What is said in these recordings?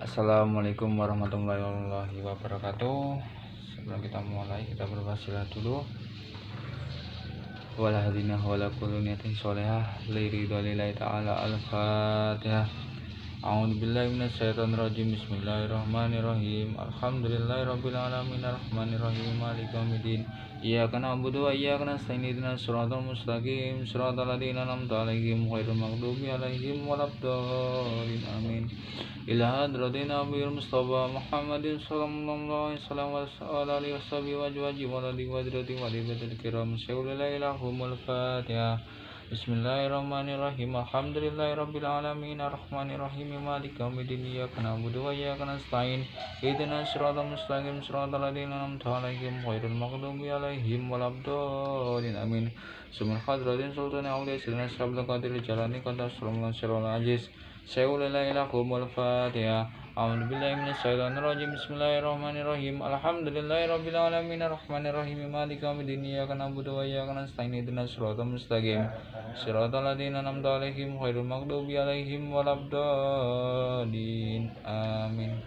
Assalamualaikum warahmatullahi wabarakatuh. Sebelum kita mulai, kita berwasilah dulu. Wala hadina wala kullu niyatin sholihah liridhalillahi ta'ala. Al-Fatihah. A'udzu billahi minasyaitonir rajim. Bismillahirrahmanirrahim. Alhamdulillahirabbil alamin arrahmanir rahim maliki yaumiddin. Iyyaka na'budu wa iyyaka nasta'in ihdinas siratal mustaqim siratal ladzina an'amta 'alaihim ghairil maghdubi 'alaihim waladdallin. Amin. Ila hadratin Nabiyyil Mustafa Muhammadin sallallahu alaihi wasallam wa alihi washabihi wa ajwaji wa alihi wa hadratin wa alihi kiram syaulillahi lahumul Fatihah. Bismillahirrahmanirrahim. Alhamdulillahirabbil alamin arrahmanir rahim maliki yaumiddin. Iyyaka na'budu wa iyyaka nasta'in ihdinas siratal mustaqim siratal ladzina an'amta 'alaihim ghairil maghdubi 'alaihim waladdallin. Amin. Subhan hadratin sultan auliya sayyidina Abdul Qadir Jalani qaddas sallallahu alaihi aziz syaulillahi lahumul Fatihah. A'udzu billahi minasyaitonir rajim. Bismillahirrahmanirrahim. Alhamdulillahirabbil alamin arrahmanir rahim maliki yaumiddin. Iyyaka na'budu wa iyyaka nasta'in ihdinas siratal mustaqim siratal ladzina an'amta 'alaihim ghairil maghdubi 'alaihim waladdallin. Amin.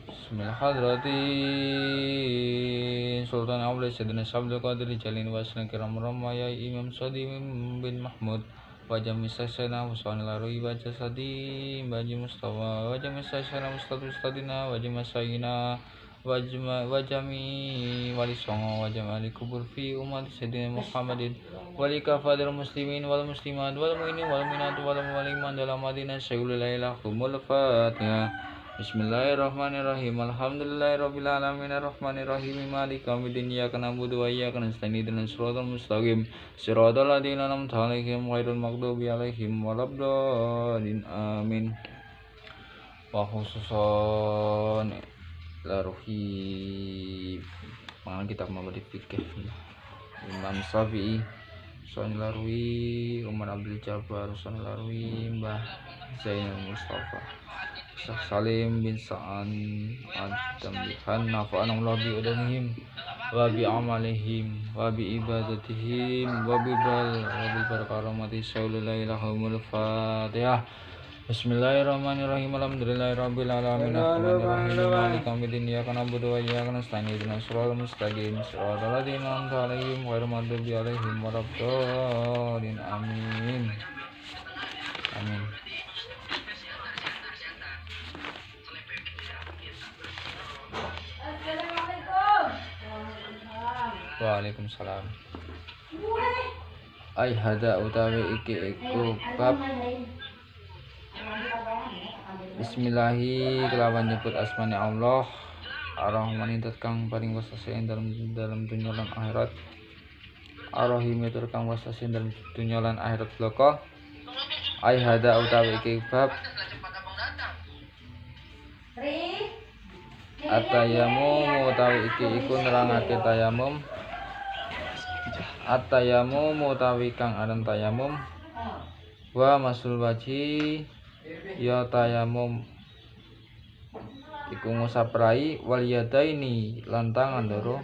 Bismillahirrahmanirrahim. Sultan Aulia Sayyidina Abdul Qadir Jalani Wasna Kiram Ramaya Imam Sadi bin Mahmud Wajah Misasana Wasani Larui Wajah Sadi Wajah Mustafa Wajah Misasana Ustadina Wajah Masayina Wajami Wali Songo Wajah Mali Kubur Fi Umat Sayyidina Muhammadin Wali Kafadil Muslimin Wal Muslimat Wal Mu'inin Wal Minat Wal Waliman Dalam Madinah Syai'ulillah Lahumul Fatihah. Bismillahirrahmanirrahim. Alhamdulillahirabbil alamin arrahmanir rahim maliki yaumiddin. Iyyaka na'budu wa iyyaka nasta'in ihdinas siratal mustaqim siratal ladzina an'amta 'alaihim ghairil maghdubi 'alaihim waladdallin. Amin. Wa khususan laruhi mangan kitab mabadi fikih Imam Syafi'i Usani Larui Umar Abdul Jabbar Usani Larui Mbah Zainal Mustafa Salim bin Sa'an Ad-Dambihan nafa'an Allah bi udanihim wa bi amalihim wa bi ibadatihim wa bil barakati syaulillahi lahumul Fatihah. Bismillahirrahmanirrahim. Alhamdulillahirabbil alamin arrahmanir rahim maliki yaumiddin. Iyyaka na'budu wa iyyaka nasta'in ihdinas siratal mustaqim siratal ladzina an'amta 'alaihim ghairil maghdubi 'alaihim waladdallin. Amin. Amin. Waalaikumsalam. Ai hada utawi iki iku bab Bismillahi kelawan nyebut asmane Allah Ar-Rahman kang paring wastase dalam dunya lan akhirat Ar-Rahim kang wastase dalam dunya lan akhirat bloko. Ai hada utawi iki bab At-tayammum utawi iki iku nerangake tayamum. At-tayammum utawi kang aran tayamum wa masul waji ya tayamum iku ngusap rai wal yadaini lan tangan loro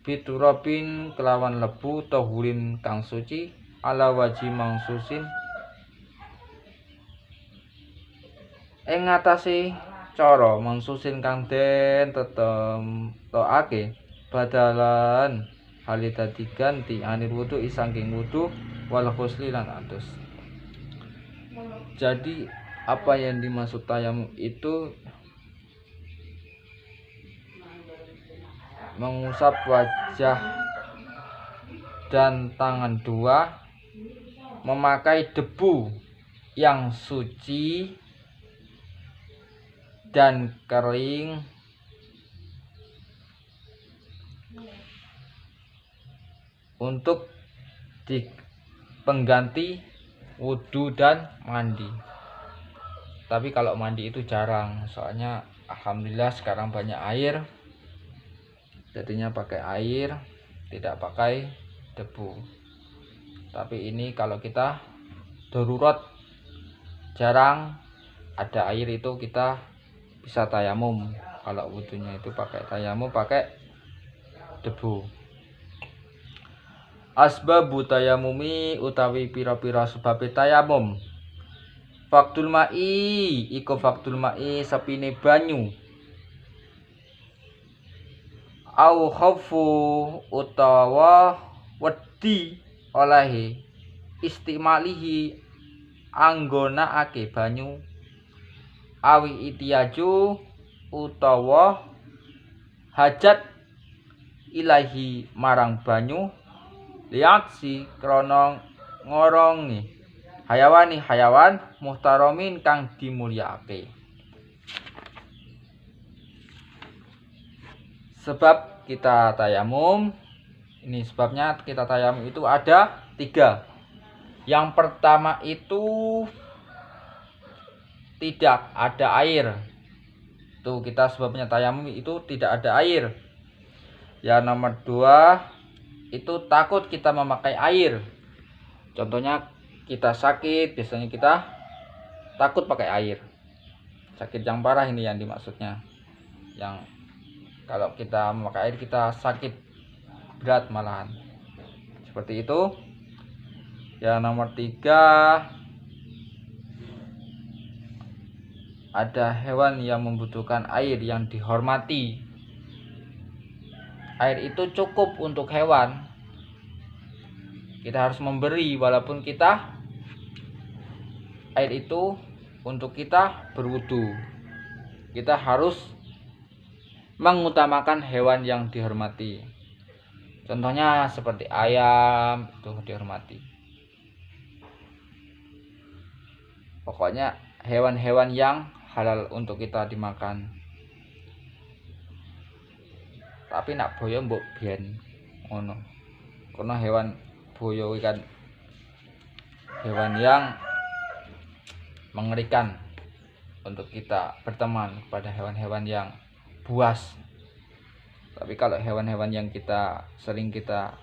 biturabin kelawan lebu tahurin kang suci ala waji mangsusin ing ngatasé cara mangsusin kang den tetokake badalan hali dadi ganti anir wudu isangking wudu wal ghusli lan atus. Jadi apa yang dimaksud tayamum itu mengusap wajah dan tangan dua memakai debu yang suci dan kering untuk pengganti wudhu dan mandi. Tapi kalau mandi itu jarang, soalnya alhamdulillah sekarang banyak air, jadinya pakai air, tidak pakai debu. Tapi ini kalau kita darurat jarang ada air itu kita bisa tayamum. Kalau wudhunya itu pakai tayamum, pakai debu. Asbabu tayamumi utawi pira-pira sebab tayamum. Faktul ma'i iku faktul ma'i sapine banyu. Au khaufu utawa wedi olehe istimalihi anggonakake banyu. Awi itiyaju utawa hajat ilahi marang banyu liaksi krana ngorongi hayawan muhtaromin kang dimulyakake. Sebab kita tayamum, ini sebabnya kita tayamum itu ada 3. Yang pertama itu tidak ada air. Tuh kita sebabnya tayamum itu tidak ada air. Yang nomor 2 itu takut kita memakai air. Contohnya kita sakit, biasanya kita takut pakai air. Sakit yang parah ini yang dimaksudnya. Yang kalau kita memakai air kita sakit berat malahan. Seperti itu. Yang nomor 3 ada hewan yang membutuhkan air yang dihormati. Air itu cukup untuk hewan. Kita harus memberi walaupun air itu untuk kita berwudu. Kita harus mengutamakan hewan yang dihormati. Contohnya seperti ayam itu dihormati. Pokoknya hewan-hewan yang halal untuk kita dimakan. Tapi nak boyo mbok biyen ngono. Karena hewan boyo kan hewan yang mengerikan untuk kita berteman kepada hewan-hewan yang buas. Tapi kalau hewan-hewan yang sering kita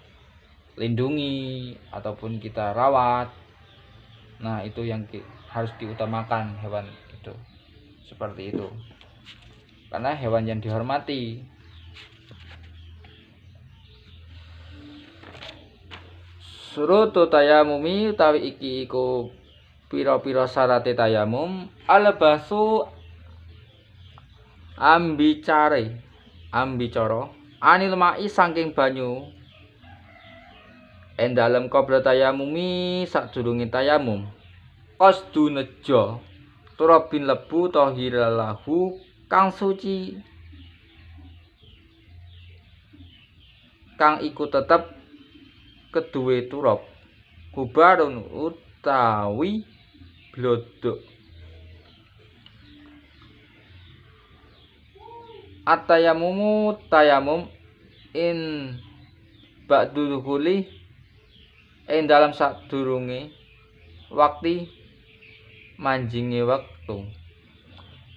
lindungi ataupun kita rawat, nah itu yang harus diutamakan hewan itu. Seperti itu. Karena hewan yang dihormati. Surutu tayamumi utawi iki iku pira-pira syarate tayamum. Albasu ambicara anil ma'i saking banyu endalem qabla tayamumi sadurunge tayamum qasdu nejo turabin lebu tahiralahu kang suci kang iku tetep keduwe turab kubarun utawi blodok. At-tayamumu tayamum in ba'du dukhuli ing dalam sadurunge waktu manjinge wektu.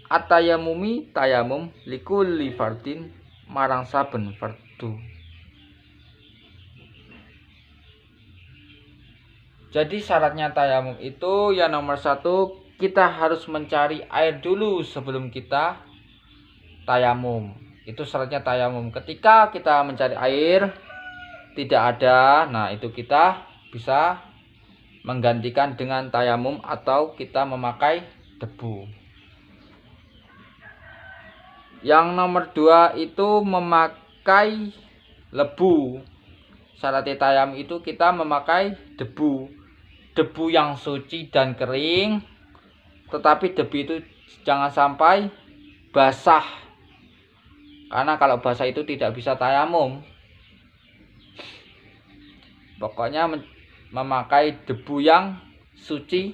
At-tayamumi tayamum likulli fardin marang saben fardu. Jadi syaratnya tayamum itu yang nomor 1 kita harus mencari air dulu sebelum kita tayamum. Itu syaratnya tayamum. Ketika kita mencari air tidak ada, nah itu kita bisa menggantikan dengan tayamum atau kita memakai debu. Yang nomor 2 itu memakai lebu. Syaratnya tayamum itu kita memakai debu. Debu yang suci dan kering, tetapi debu itu jangan sampai basah. Karena kalau basah itu tidak bisa tayamum. Pokoknya memakai debu yang suci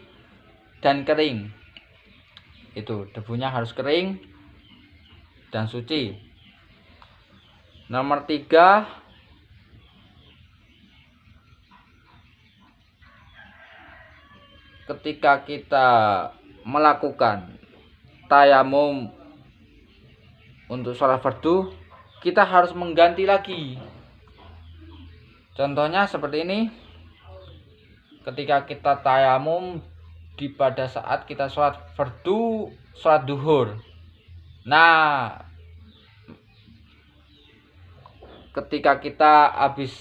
dan kering. Itu debunya harus kering dan suci. Nomor 3, ketika kita melakukan tayamum untuk sholat fardu, kita harus mengganti lagi. Contohnya seperti ini. Ketika kita tayamum pada saat kita sholat fardu, sholat duhur. Nah, ketika kita habis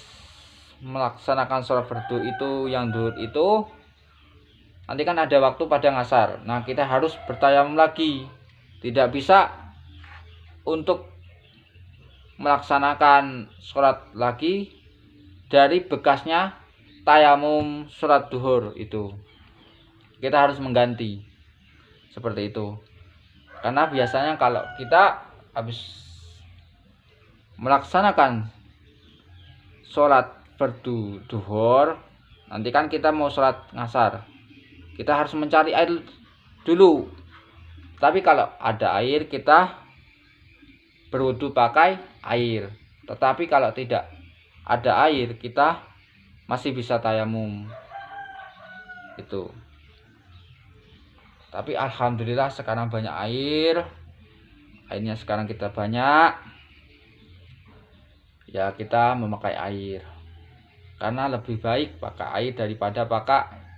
melaksanakan sholat fardu itu yang duhur itu, nanti kan ada waktu pada ngasar. Nah, kita harus bertayamum lagi. Tidak bisa untuk melaksanakan sholat lagi dari bekasnya tayamum sholat duhur itu. Kita harus mengganti seperti itu. Karena biasanya kalau kita habis melaksanakan sholat fardu duhur, nanti kan kita mau sholat ngasar, kita harus mencari air dulu. Tapi kalau ada air, kita berwudu pakai air. Tetapi kalau tidak ada air, kita masih bisa tayamum itu. Tapi alhamdulillah sekarang banyak air. Airnya sekarang kita banyak. Ya, kita memakai air. Karena lebih baik pakai air daripada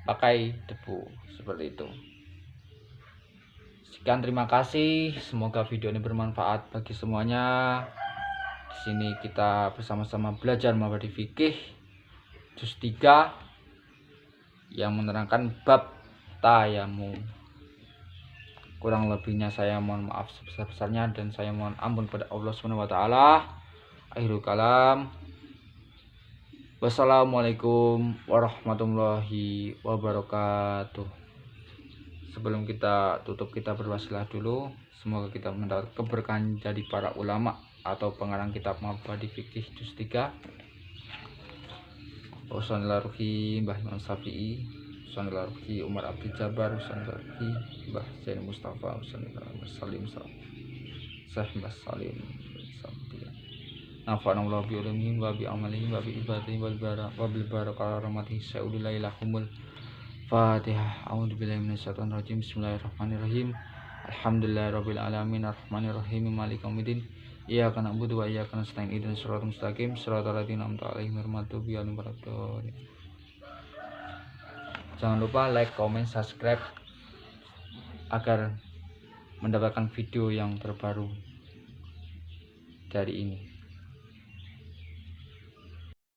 pakai debu. Seperti itu. Sekian, terima kasih. Semoga video ini bermanfaat bagi semuanya. Di sini kita bersama-sama belajar mabadi fikih juz 3 yang menerangkan bab tayamum. Kurang lebihnya saya mohon maaf sebesar-besarnya dan saya mohon ampun kepada Allah Subhanahu wa taala. Akhirul kalam. Wassalamualaikum warahmatullahi wabarakatuh. Sebelum kita tutup, kita berwasilah dulu. Semoga kita mendapat keberkahan dari para ulama atau pengarang kitab mabadi fikih juz 3. Wassalamualaikum Mbah Imam Syafi'i, Wassalamualaikum Umar Abdul Jabbar, Wassalamualaikum Mbah Zain Mustafa, Wassalamualaikum Salim Syekh Mbah Salim Nafa'anallahu bi ilmihi wa bi amalihi wa bi ibadihi wa bil barakah rahmatihi sa'ulillahi lahumul Fatihah. A'udzubillahi minasyaitonir rajim. Bismillahirrahmanirrahim. Alhamdulillahirabbil alamin arrahmanirrahim maliki yaumiddin. Iyyaka na'budu wa iyyaka nasta'in. Ihdinas siratal mustaqim siratal ladzina an'amta 'alaihim ghairil maghdubi 'alaihim waladdallin. Jangan lupa like, comment, subscribe agar mendapatkan video yang terbaru dari ini.